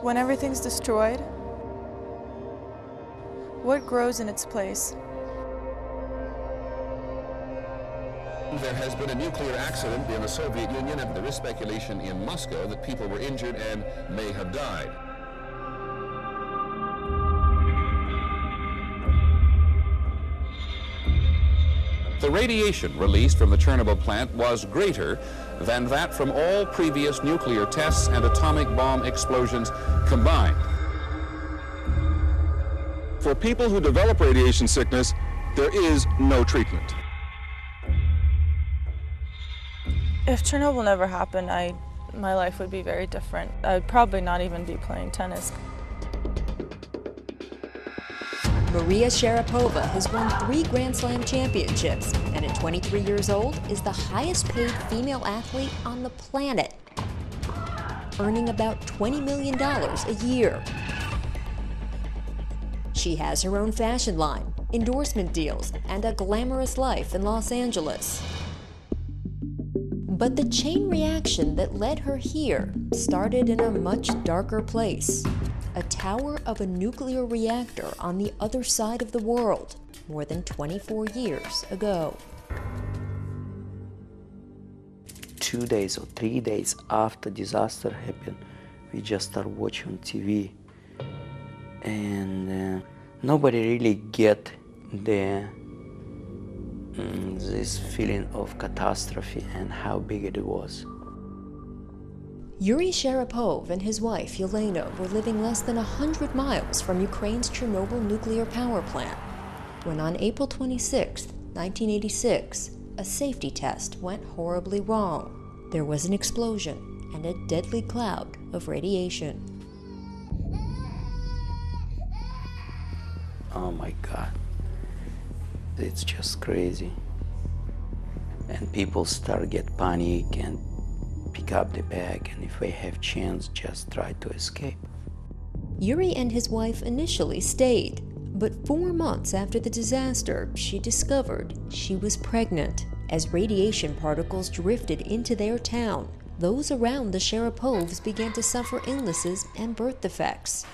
When everything's destroyed, what grows in its place? There has been a nuclear accident in the Soviet Union, and there is speculation in Moscow that people were injured and may have died. The radiation released from the Chernobyl plant was greater than that from all previous nuclear tests and atomic bomb explosions combined. For people who develop radiation sickness, there is no treatment. If Chernobyl never happened, my life would be very different. I'd probably not even be playing tennis. Maria Sharapova has won 3 Grand Slam championships and at 23 years old is the highest paid female athlete on the planet, earning about $20 million a year. She has her own fashion line, endorsement deals, and a glamorous life in Los Angeles. But the chain reaction that led her here started in a much darker place. A tower of a nuclear reactor on the other side of the world, more than 24 years ago. 2 days or 3 days after disaster happened, we just started watching TV, and nobody really get this feeling of catastrophe and how big it was. Yuri Sharapov and his wife Yelena were living less than 100 miles from Ukraine's Chernobyl nuclear power plant when on April 26, 1986, a safety test went horribly wrong. There was an explosion and a deadly cloud of radiation. Oh my God, it's just crazy. And people start get panic and pick up the bag, and if they have chance, just try to escape. Yuri and his wife initially stayed, but 4 months after the disaster, she discovered she was pregnant. As radiation particles drifted into their town, those around the Sharapovs began to suffer illnesses and birth defects.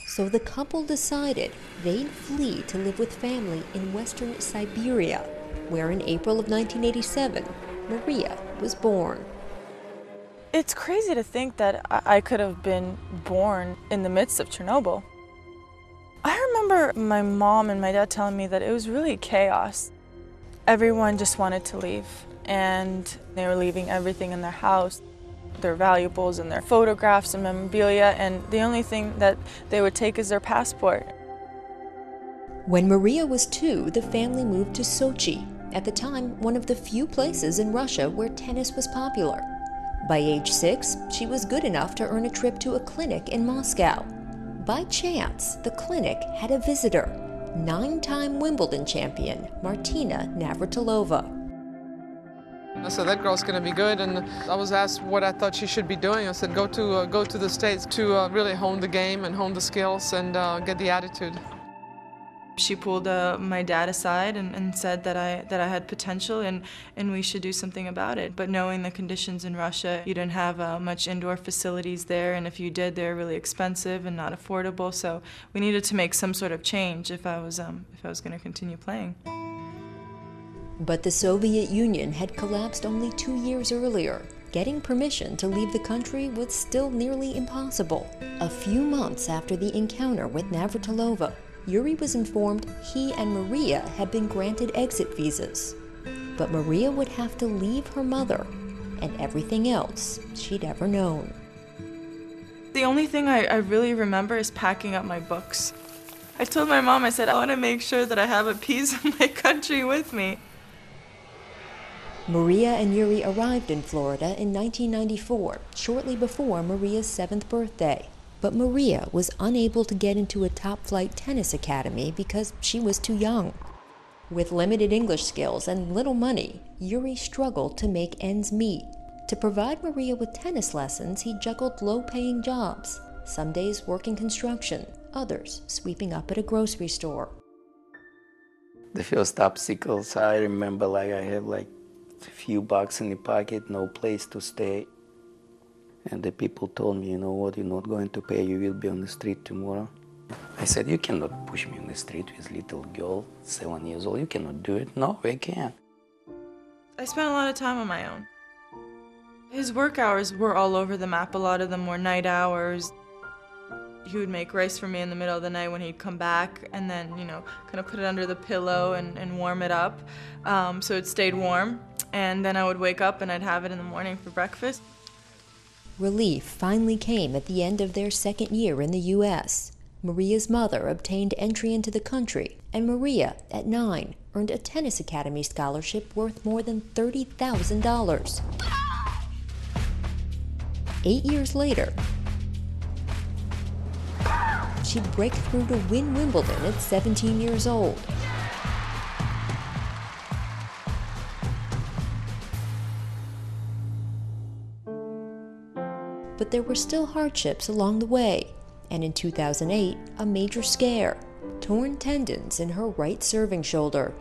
So the couple decided they'd flee to live with family in western Siberia, where in April of 1987, Maria was born. It's crazy to think that I could have been born in the midst of Chernobyl. I remember my mom and my dad telling me that it was really chaos. Everyone just wanted to leave, and they were leaving everything in their house, their valuables and their photographs and memorabilia, and the only thing that they would take is their passport. When Maria was 2, the family moved to Sochi, at the time one of the few places in Russia where tennis was popular. By age 6, she was good enough to earn a trip to a clinic in Moscow. By chance, the clinic had a visitor, 9-time Wimbledon champion Martina Navratilova. I said, that girl's going to be good, and I was asked what I thought she should be doing. I said, go to the States to really hone the game and hone the skills and get the attitude. She pulled my dad aside and said that I had potential and we should do something about it. But knowing the conditions in Russia, you didn't have much indoor facilities there, and if you did, they're really expensive and not affordable. So we needed to make some sort of change if I was going to continue playing. But the Soviet Union had collapsed only 2 years earlier. Getting permission to leave the country was still nearly impossible. A few months after the encounter with Navratilova, Yuri was informed he and Maria had been granted exit visas. But Maria would have to leave her mother and everything else she'd ever known. The only thing I really remember is packing up my books. I told my mom, I said, I want to make sure that I have a piece of my country with me. Maria and Yuri arrived in Florida in 1994, shortly before Maria's 7th birthday. But Maria was unable to get into a top-flight tennis academy because she was too young. With limited English skills and little money, Yuri struggled to make ends meet. To provide Maria with tennis lessons, he juggled low-paying jobs, some days working construction, others sweeping up at a grocery store. The first obstacles, I remember I had a few bucks in the pocket, no place to stay. And the people told me, you know what, you're not going to pay, you will be on the street tomorrow. I said, you cannot push me on the street with little girl, 7 years old. You cannot do it. No, I can't. I spent a lot of time on my own. His work hours were all over the map. A lot of them were night hours. He would make rice for me in the middle of the night when he'd come back and then, you know, kind of put it under the pillow and warm it up so it stayed warm. And then I would wake up and I'd have it in the morning for breakfast. Relief finally came at the end of their second year in the U.S. Maria's mother obtained entry into the country, and Maria, at 9, earned a tennis academy scholarship worth more than $30,000. 8 years later, she'd break through to win Wimbledon at 17 years old. But there were still hardships along the way, and in 2008, a major scare, torn tendons in her right serving shoulder.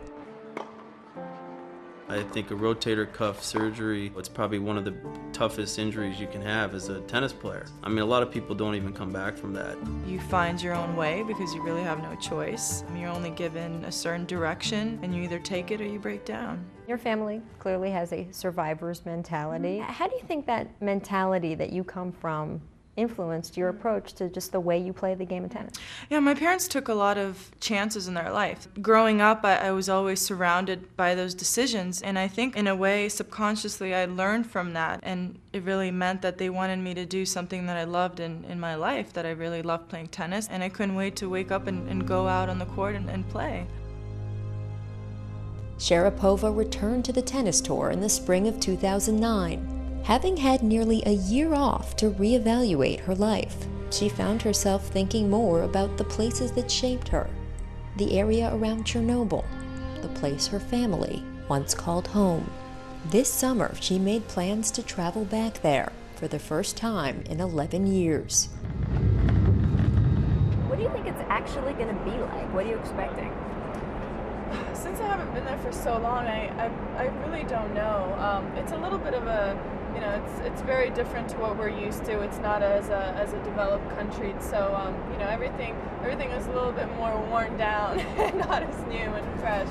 I think a rotator cuff surgery, it's probably one of the toughest injuries you can have as a tennis player. I mean, a lot of people don't even come back from that. You find your own way because you really have no choice. You're only given a certain direction, and you either take it or you break down. Your family clearly has a survivor's mentality. How do you think that mentality that you come from influenced your approach to just the way you play the game of tennis? Yeah, my parents took a lot of chances in their life. Growing up, I was always surrounded by those decisions, and I think in a way, subconsciously, I learned from that, and it really meant that they wanted me to do something that I loved in my life, that I really loved playing tennis, and I couldn't wait to wake up and go out on the court and play. Sharapova returned to the tennis tour in the spring of 2009. Having had nearly a year off to reevaluate her life, she found herself thinking more about the places that shaped her, the area around Chernobyl, the place her family once called home. This summer, she made plans to travel back there for the first time in 11 years. What do you think it's actually going to be like? What are you expecting? Since I haven't been there for so long, I really don't know. It's a little bit of a, you know, it's very different to what we're used to. It's not as a developed country, so you know, everything is a little bit more worn down and not as new and fresh.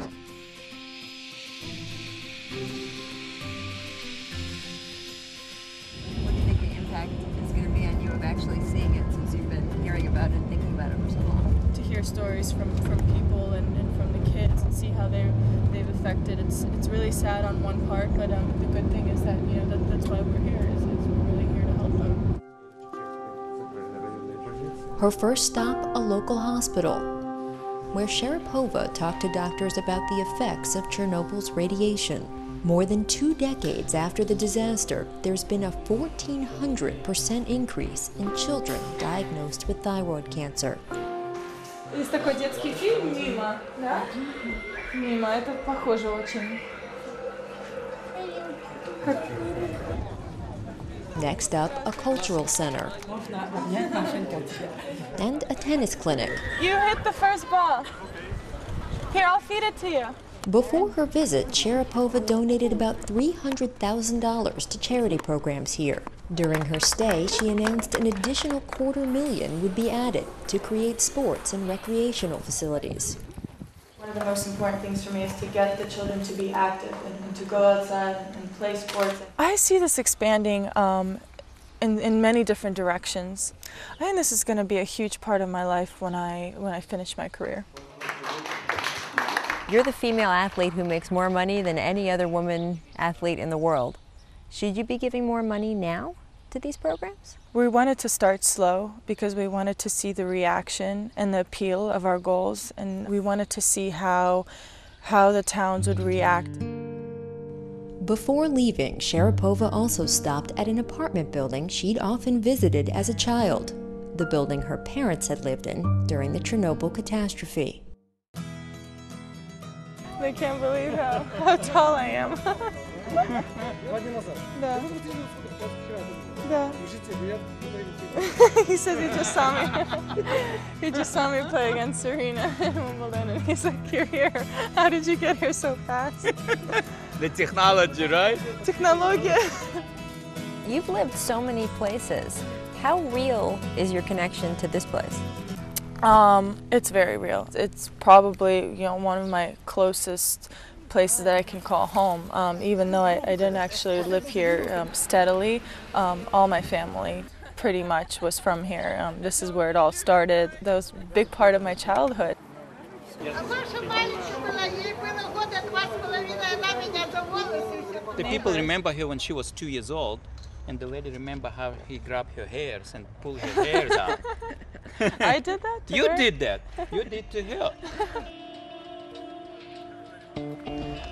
What do you think the impact is going to be on you of actually seeing it, since you've been hearing about it and thinking about it for so long? To hear stories from people and from the kids and see how they've affected. It's really sad on one part, but the good thing is that, you know, that's why we're here, is we're really here to help them. Her first stop, a local hospital, where Sharapova talked to doctors about the effects of Chernobyl's radiation. More than 2 decades after the disaster, there's been a 1,400% increase in children diagnosed with thyroid cancer. Есть такой детский фильм «Мимо», да? «Мимо», это похоже очень. Next up, a cultural center and a tennis clinic. You hit the first ball. Here, I'll feed it to you. Before her visit, Sharapova donated about $300,000 to charity programs here. During her stay, she announced an additional $250,000 would be added to create sports and recreational facilities. One of the most important things for me is to get the children to be active and to go outside and play sports. I see this expanding in many different directions. I think this is going to be a huge part of my life when I finish my career. You're the female athlete who makes more money than any other woman athlete in the world. Should you be giving more money now to these programs? We wanted to start slow because we wanted to see the reaction and the appeal of our goals, and we wanted to see how the towns would react. Before leaving, Sharapova also stopped at an apartment building she'd often visited as a child, the building her parents had lived in during the Chernobyl catastrophe. They can't believe how tall I am. Да. He says he just saw me. He just saw me play against Serena in Wimbledon, and he's like, "You're here. How did you get here so fast?" The technology, right? Technology. You've lived so many places. How real is your connection to this place? It's very real. It's probably, one of my closest places that I can call home. Even though I didn't actually live here steadily, all my family pretty much was from here. This is where it all started. That was a big part of my childhood. The people remember her when she was 2 years old, and the lady remember how he grabbed her hairs and pulled her hairs out. I did that to You her? did that. You did to her.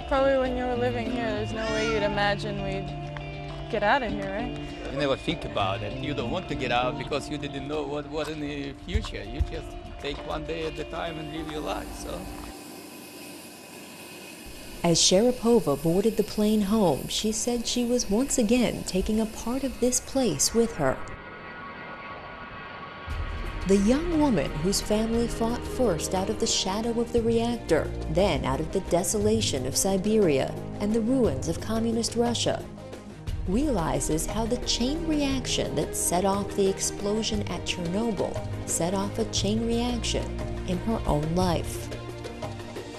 Probably when you were living here, there's no way you'd imagine we'd get out of here, right? You never think about it. You don't want to get out because you didn't know what was in the future. You just take one day at a time and live your life. So. As Sharapova boarded the plane home, she said she was once again taking a part of this place with her. The young woman whose family fought first out of the shadow of the reactor, then out of the desolation of Siberia and the ruins of communist Russia, realizes how the chain reaction that set off the explosion at Chernobyl set off a chain reaction in her own life.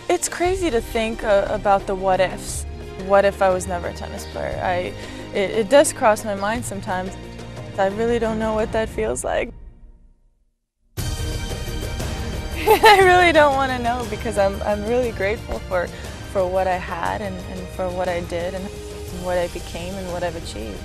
It's crazy to think about the what ifs. What if I was never a tennis player? It does cross my mind sometimes. I really don't know what that feels like. I really don't want to know because I'm really grateful for what I had and for what I did and what I became and what I've achieved.